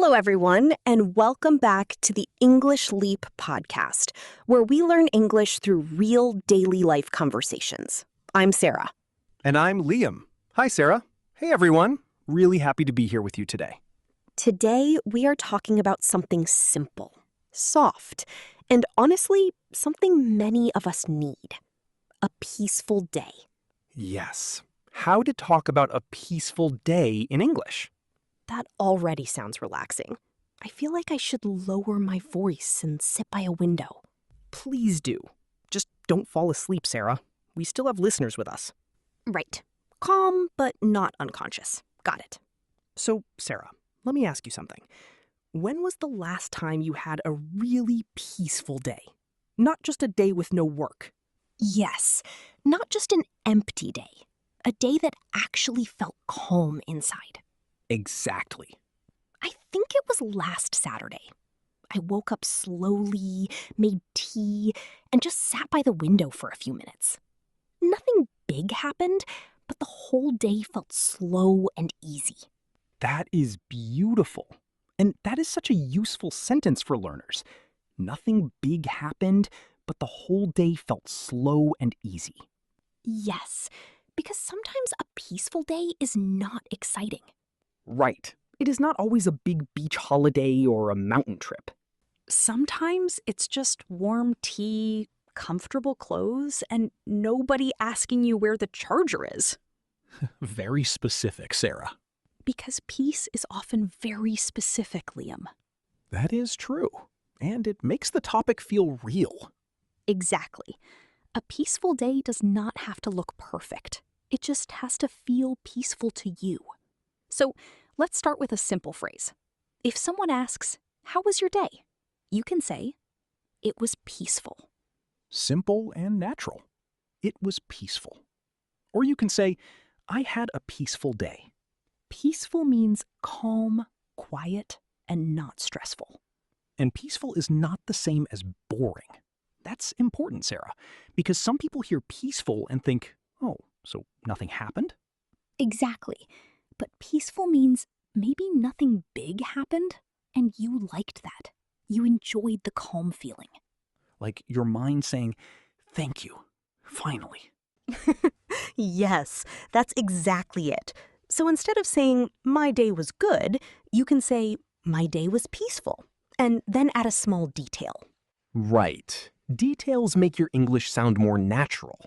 Hello, everyone, and welcome back to the English Leap podcast, where we learn English through real daily life conversations. I'm Sara. And I'm Liam. Hi, Sara. Hey, everyone. Really happy to be here with you today. Today, we are talking about something simple, soft, and honestly, something many of us need. A peaceful day. Yes. How to talk about a peaceful day in English. That already sounds relaxing. I feel like I should lower my voice and sit by a window. Please do. Just don't fall asleep, Sara. We still have listeners with us. Right. Calm, but not unconscious. Got it. So, Sara, let me ask you something. When was the last time you had a really peaceful day? Not just a day with no work. Yes, not just an empty day. A day that actually felt calm inside. Exactly. I think it was last Saturday. I woke up slowly, made tea, and just sat by the window for a few minutes. Nothing big happened, but the whole day felt slow and easy. That is beautiful. And that is such a useful sentence for learners. Nothing big happened, but the whole day felt slow and easy. Yes, because sometimes a peaceful day is not exciting. Right. It is not always a big beach holiday or a mountain trip. Sometimes it's just warm tea, comfortable clothes, and nobody asking you where the charger is. Very specific, Sara. Because peace is often very specific, Liam. That is true. And it makes the topic feel real. Exactly. A peaceful day does not have to look perfect. It just has to feel peaceful to you. So let's start with a simple phrase. If someone asks, "How was your day?" you can say, "It was peaceful." Simple and natural. It was peaceful. Or you can say, "I had a peaceful day." Peaceful means calm, quiet, and not stressful. And peaceful is not the same as boring. That's important, Sara, because some people hear peaceful and think, oh, so nothing happened? Exactly. But peaceful means maybe nothing big happened, and you liked that. You enjoyed the calm feeling. Like your mind saying, thank you, finally. Yes, that's exactly it. So instead of saying, "My day was good," you can say, "My day was peaceful," and then add a small detail. Right. Details make your English sound more natural.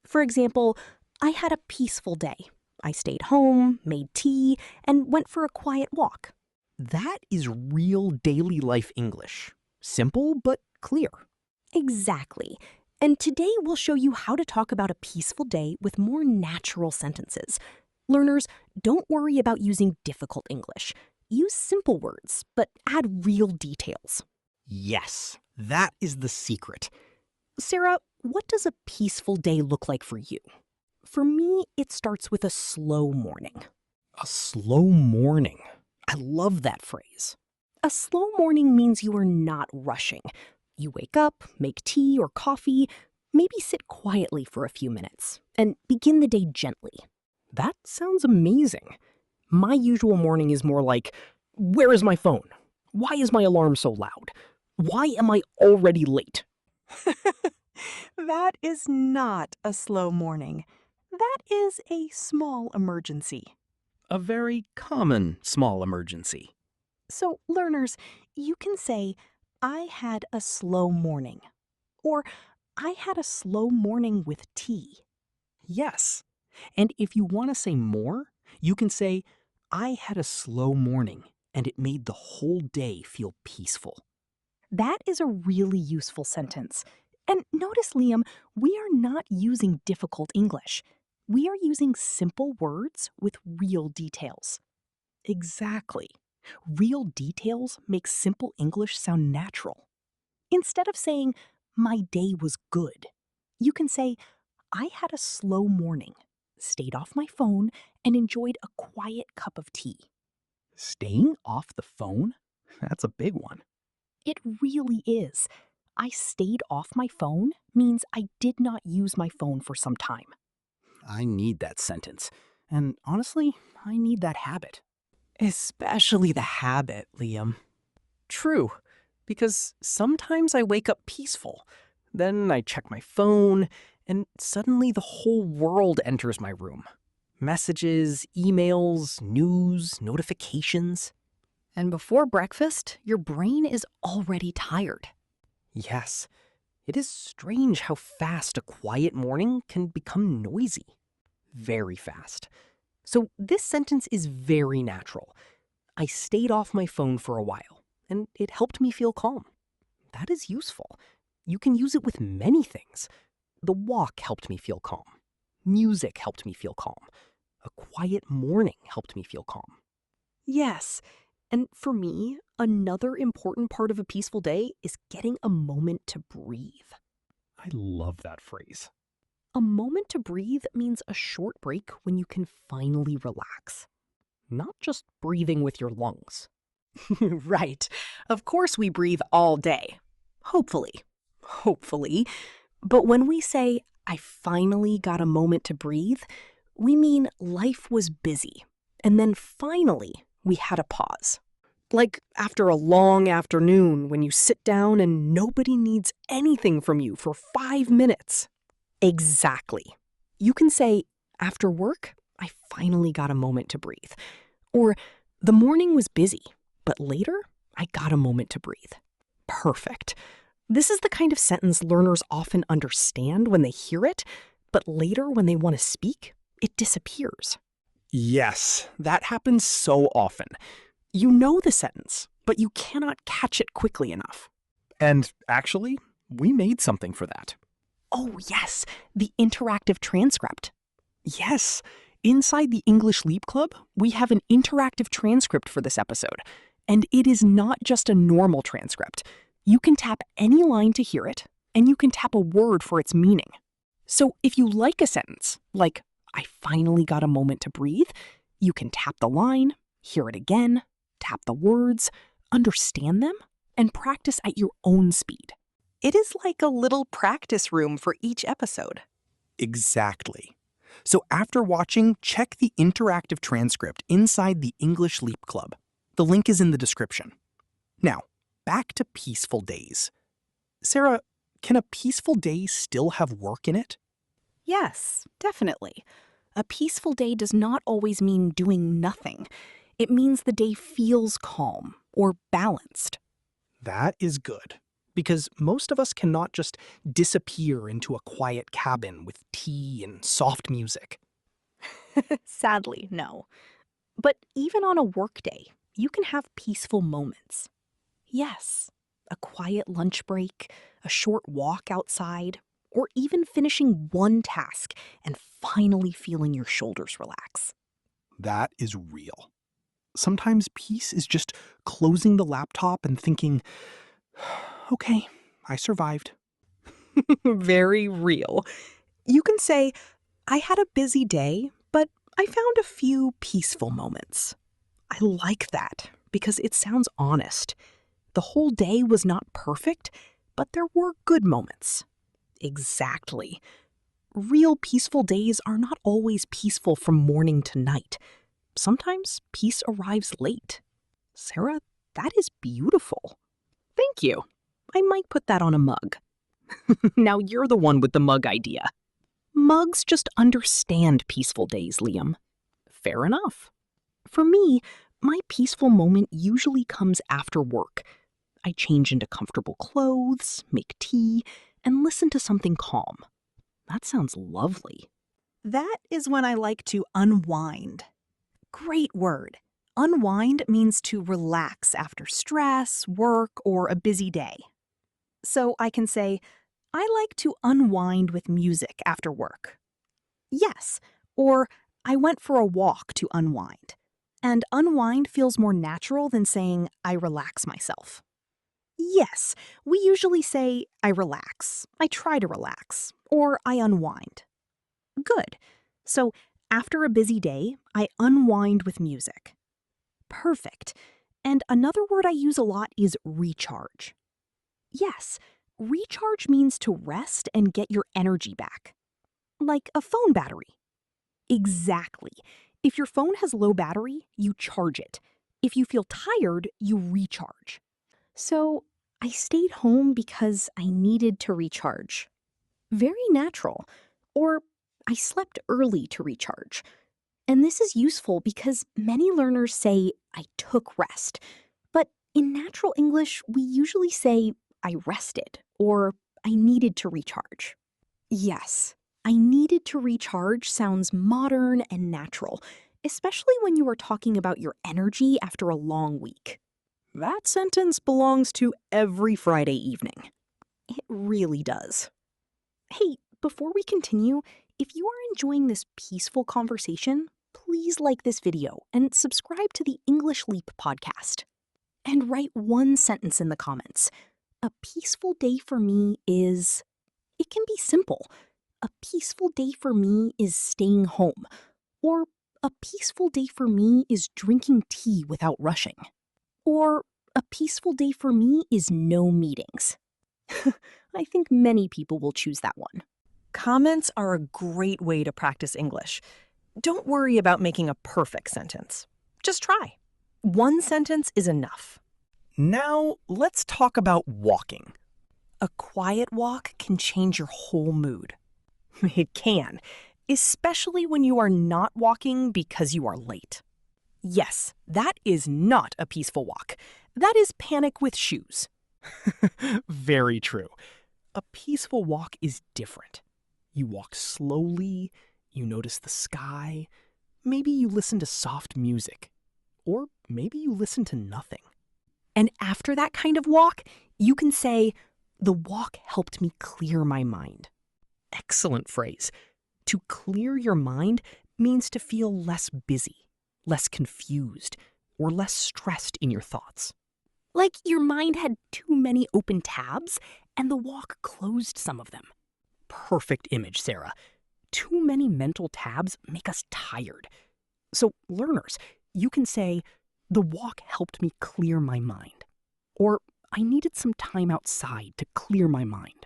For example, "I had a peaceful day. I stayed home, made tea, and went for a quiet walk." That is real daily life English. Simple but clear. Exactly. And today we'll show you how to talk about a peaceful day with more natural sentences. Learners, don't worry about using difficult English. Use simple words, but add real details. Yes, that is the secret. Sara, what does a peaceful day look like for you? For me, it starts with a slow morning. A slow morning. I love that phrase. A slow morning means you are not rushing. You wake up, make tea or coffee, maybe sit quietly for a few minutes, and begin the day gently. That sounds amazing. My usual morning is more like, where is my phone? Why is my alarm so loud? Why am I already late? That is not a slow morning. That is a small emergency. A very common small emergency. So, learners, you can say, "I had a slow morning," or "I had a slow morning with tea." Yes. And if you want to say more, you can say, I had a slow morning and it made the whole day feel peaceful. That is a really useful sentence. And notice, Liam, we are not using difficult English. We are using simple words with real details. Exactly. Real details make simple English sound natural. Instead of saying, "My day was good," you can say, "I had a slow morning, stayed off my phone, and enjoyed a quiet cup of tea." Staying off the phone? That's a big one. It really is. I stayed off my phone means I did not use my phone for some time. I need that sentence. And honestly, I need that habit. Especially the habit, Liam. True, because sometimes I wake up peaceful. Then I check my phone, and suddenly the whole world enters my room. Messages, emails, news, notifications. And before breakfast, your brain is already tired. Yes, it is strange how fast a quiet morning can become noisy. Very fast. So this sentence is very natural. I stayed off my phone for a while, and it helped me feel calm. That is useful. You can use it with many things. The walk helped me feel calm. Music helped me feel calm. A quiet morning helped me feel calm. Yes, and for me, another important part of a peaceful day is getting a moment to breathe. I love that phrase. A moment to breathe means a short break when you can finally relax. Not just breathing with your lungs. Right. Of course we breathe all day. Hopefully. Hopefully. But when we say, I finally got a moment to breathe, we mean life was busy. And then finally, we had a pause. Like after a long afternoon when you sit down and nobody needs anything from you for 5 minutes. Exactly. You can say, after work, I finally got a moment to breathe. Or, the morning was busy, but later, I got a moment to breathe. Perfect. This is the kind of sentence learners often understand when they hear it, but later when they want to speak, it disappears. Yes, that happens so often. You know the sentence, but you cannot catch it quickly enough. And actually, we made something for that. Oh, yes, the interactive transcript. Yes, inside the English Leap Club, we have an interactive transcript for this episode. And it is not just a normal transcript. You can tap any line to hear it, and you can tap a word for its meaning. So if you like a sentence, like, I finally got a moment to breathe, you can tap the line, hear it again, tap the words, understand them, and practice at your own speed. It is like a little practice room for each episode. Exactly. So after watching, check the interactive transcript inside the English Leap Club. The link is in the description. Now, back to peaceful days. Sarah, can a peaceful day still have work in it? Yes, definitely. A peaceful day does not always mean doing nothing. It means the day feels calm or balanced. That is good, because most of us cannot just disappear into a quiet cabin with tea and soft music. Sadly, no. But even on a workday, you can have peaceful moments. Yes, a quiet lunch break, a short walk outside, or even finishing one task and finally feeling your shoulders relax. That is real. Sometimes peace is just closing the laptop and thinking, okay, I survived. Very real. You can say, I had a busy day, but I found a few peaceful moments. I like that because it sounds honest. The whole day was not perfect, but there were good moments. Exactly. Real peaceful days are not always peaceful from morning to night. Sometimes peace arrives late. Sarah, that is beautiful. Thank you. I might put that on a mug. Now you're the one with the mug idea. Mugs just understand peaceful days, Liam. Fair enough. For me, my peaceful moment usually comes after work. I change into comfortable clothes, make tea, and listen to something calm. That sounds lovely. That is when I like to unwind. Great word. Unwind means to relax after stress, work, or a busy day. So I can say, I like to unwind with music after work. Yes, or I went for a walk to unwind. And unwind feels more natural than saying, I relax myself. Yes, we usually say, I relax, I try to relax, or I unwind. Good. So after a busy day, I unwind with music. Perfect. And another word I use a lot is recharge. Yes, recharge means to rest and get your energy back. Like a phone battery. Exactly. If your phone has low battery, you charge it. If you feel tired, you recharge. So I stayed home because I needed to recharge. Very natural. Or I slept early to recharge. And this is useful because many learners say I took rest. But in natural English, we usually say I rested or I needed to recharge. Yes, I needed to recharge sounds modern and natural, especially when you are talking about your energy after a long week. That sentence belongs to every Friday evening. It really does. Hey, before we continue, if you are enjoying this peaceful conversation, please like this video and subscribe to the English Leap podcast. And write one sentence in the comments. A peaceful day for me is... It can be simple. A peaceful day for me is staying home. Or a peaceful day for me is drinking tea without rushing. Or a peaceful day for me is no meetings. I think many people will choose that one. Comments are a great way to practice English. Don't worry about making a perfect sentence. Just try. One sentence is enough. Now, let's talk about walking. A quiet walk can change your whole mood. It can, especially when you are not walking because you are late. Yes, that is not a peaceful walk. That is panic with shoes. Very true. A peaceful walk is different. You walk slowly, you notice the sky, maybe you listen to soft music, or maybe you listen to nothing. And after that kind of walk, you can say, "The walk helped me clear my mind." Excellent phrase. To clear your mind means to feel less busy, less confused, or less stressed in your thoughts. Like your mind had too many open tabs and the walk closed some of them. Perfect image, Sarah. Too many mental tabs make us tired. So, learners, you can say, "The walk helped me clear my mind." Or, "I needed some time outside to clear my mind."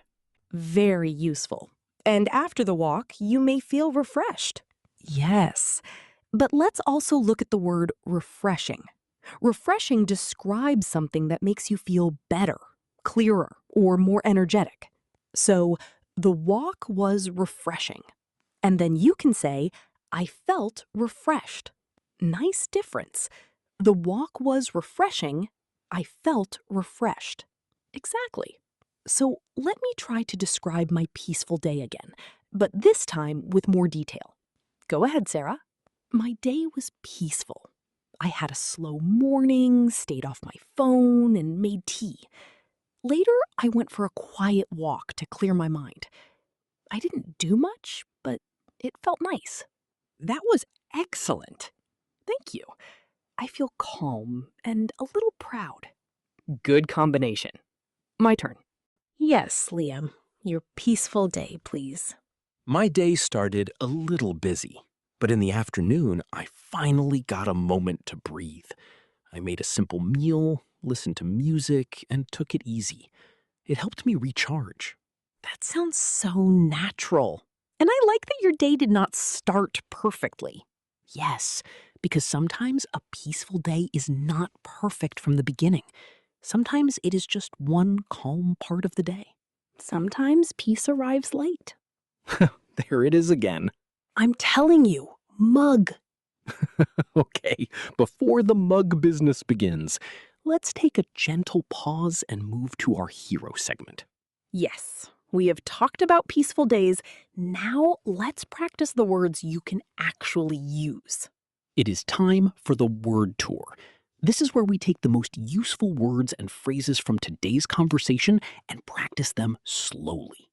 Very useful. And after the walk, you may feel refreshed. Yes. But let's also look at the word refreshing. Refreshing describes something that makes you feel better, clearer, or more energetic. So, the walk was refreshing. And then you can say, I felt refreshed. Nice difference. The walk was refreshing. I felt refreshed. Exactly. So let me try to describe my peaceful day again, but this time with more detail. Go ahead, Sarah. My day was peaceful. I had a slow morning, stayed off my phone, and made tea. Later, I went for a quiet walk to clear my mind. I didn't do much, but it felt nice. That was excellent. Thank you. I feel calm and a little proud. Good combination. My turn. Yes, Liam. Your peaceful day, please. My day started a little busy, but in the afternoon, I finally got a moment to breathe. I made a simple meal, listened to music, and took it easy. It helped me recharge. That sounds so natural. And I like that your day did not start perfectly. Yes, because sometimes a peaceful day is not perfect from the beginning. Sometimes it is just one calm part of the day. Sometimes peace arrives late. There it is again. I'm telling you, mug. Okay, before the mug business begins, let's take a gentle pause and move to our hero segment. Yes, we have talked about peaceful days. Now let's practice the words you can actually use. It is time for the word tour. This is where we take the most useful words and phrases from today's conversation and practice them slowly.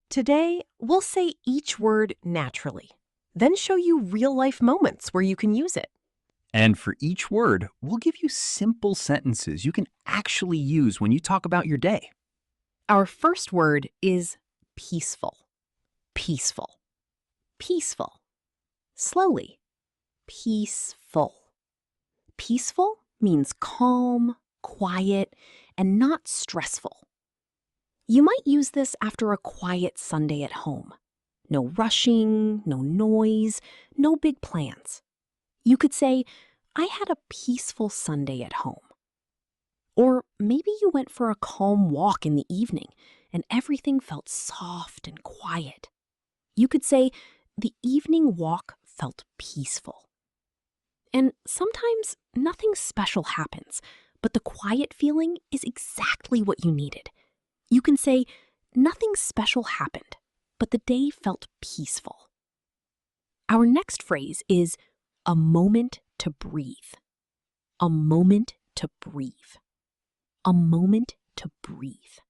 Today, we'll say each word naturally, then show you real-life moments where you can use it. And for each word, we'll give you simple sentences you can actually use when you talk about your day. Our first word is peaceful. Peaceful. Peaceful. Slowly. Peaceful. Peaceful means calm, quiet, and not stressful. You might use this after a quiet Sunday at home. No rushing, no noise, no big plans. You could say, I had a peaceful Sunday at home. Or maybe you went for a calm walk in the evening and everything felt soft and quiet. You could say, the evening walk felt peaceful. And sometimes nothing special happens, but the quiet feeling is exactly what you needed. You can say, nothing special happened, but the day felt peaceful. Our next phrase is a moment to breathe. A moment to breathe. A moment to breathe.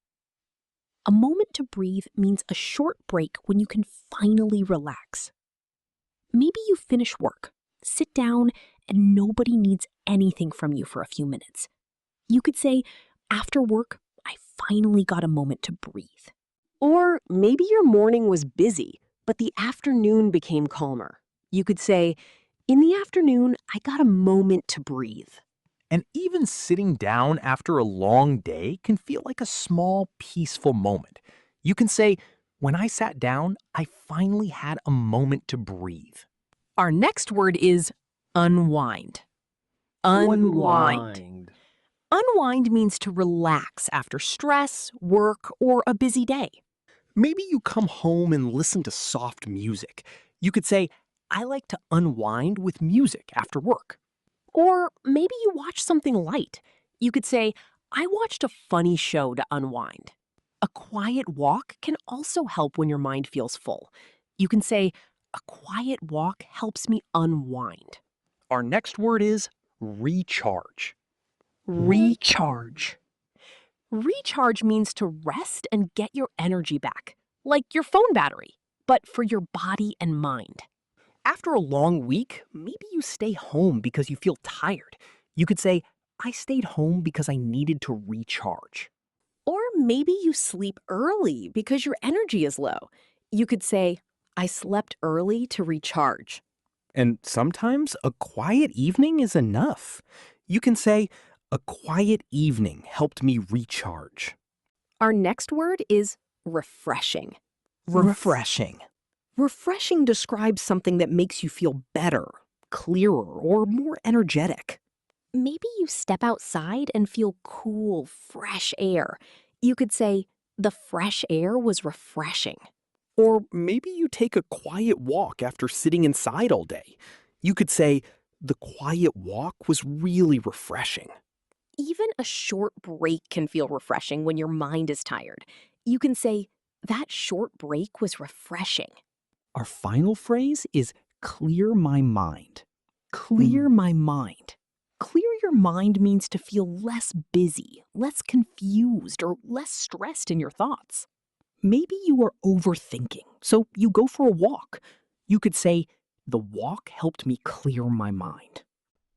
A moment to breathe means a short break when you can finally relax. Maybe you finish work, sit down, and nobody needs anything from you for a few minutes. You could say, after work, I finally got a moment to breathe. Or maybe your morning was busy, but the afternoon became calmer. You could say, in the afternoon, I got a moment to breathe. And even sitting down after a long day can feel like a small, peaceful moment. You can say, when I sat down, I finally had a moment to breathe. Our next word is unwind. Unwind. Unwind means to relax after stress, work, or a busy day. Maybe you come home and listen to soft music. You could say, I like to unwind with music after work. Or maybe you watch something light. You could say, I watched a funny show to unwind. A quiet walk can also help when your mind feels full. You can say, a quiet walk helps me unwind. Our next word is recharge. Recharge. Recharge means to rest and get your energy back, like your phone battery, but for your body and mind. After a long week, maybe you stay home because you feel tired. You could say, I stayed home because I needed to recharge. Or maybe you sleep early because your energy is low. You could say, I slept early to recharge. And sometimes a quiet evening is enough. You can say, a quiet evening helped me recharge. Our next word is refreshing. Refreshing. Refreshing describes something that makes you feel better, clearer, or more energetic. Maybe you step outside and feel cool, fresh air. You could say, the fresh air was refreshing. Or maybe you take a quiet walk after sitting inside all day. You could say, the quiet walk was really refreshing. Even a short break can feel refreshing when your mind is tired. You can say, that short break was refreshing. Our final phrase is clear my mind. Clear my mind. Clear your mind means to feel less busy, less confused, or less stressed in your thoughts. Maybe you are overthinking, so you go for a walk. You could say, the walk helped me clear my mind.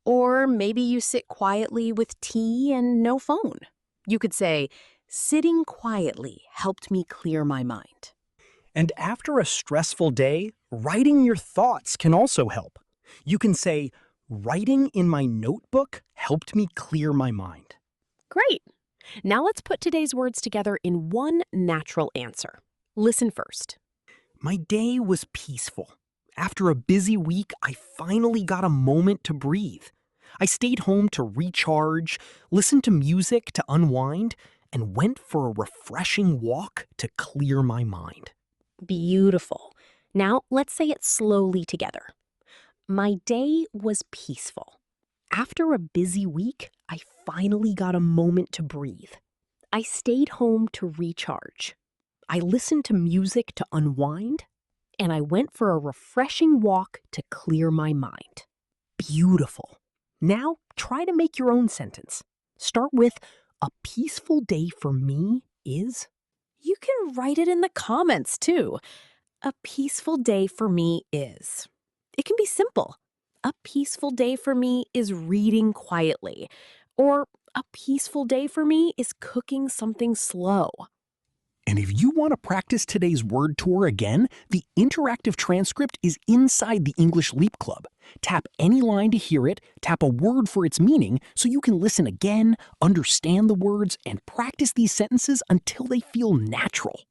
Or maybe you sit quietly with tea and no phone. You could say, sitting quietly helped me clear my mind. And after a stressful day, writing your thoughts can also help. You can say, writing in my notebook helped me clear my mind. Great. Now let's put today's words together in one natural answer. Listen first. My day was peaceful. After a busy week, I finally got a moment to breathe. I stayed home to recharge, listened to music to unwind, and went for a refreshing walk to clear my mind. Beautiful. Now let's say it slowly together. My day was peaceful. After a busy week, I finally got a moment to breathe. I stayed home to recharge. I listened to music to unwind, and I went for a refreshing walk to clear my mind. Beautiful. Now try to make your own sentence. Start with, a peaceful day for me is... You can write it in the comments too. A peaceful day for me is. It can be simple. A peaceful day for me is reading quietly. Or a peaceful day for me is cooking something slow. And if you want to practice today's word tour again, the interactive transcript is inside the English Leap Club. Tap any line to hear it, tap a word for its meaning, so you can listen again, understand the words, and practice these sentences until they feel natural.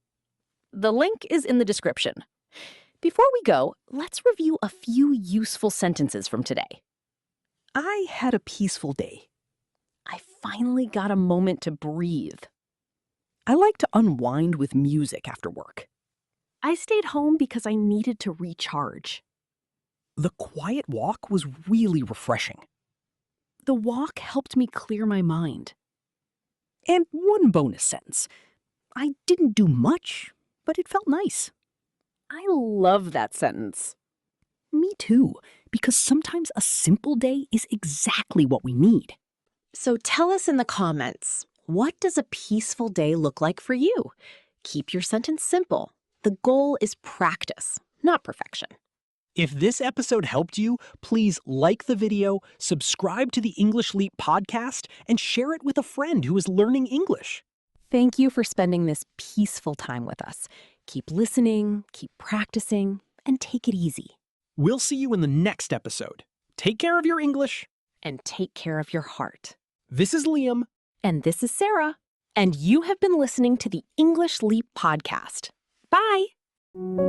The link is in the description. Before we go, let's review a few useful sentences from today. I had a peaceful day. I finally got a moment to breathe. I like to unwind with music after work. I stayed home because I needed to recharge. The quiet walk was really refreshing. The walk helped me clear my mind. And one bonus sentence. I didn't do much, but it felt nice. I love that sentence. Me too, because sometimes a simple day is exactly what we need. So tell us in the comments, what does a peaceful day look like for you? Keep your sentence simple. The goal is practice, not perfection. If this episode helped you, please like the video, subscribe to the English Leap podcast, and share it with a friend who is learning English. Thank you for spending this peaceful time with us. Keep listening, keep practicing, and take it easy. We'll see you in the next episode. Take care of your English. And take care of your heart. This is Liam. And this is Sarah. And you have been listening to the English Leap podcast. Bye!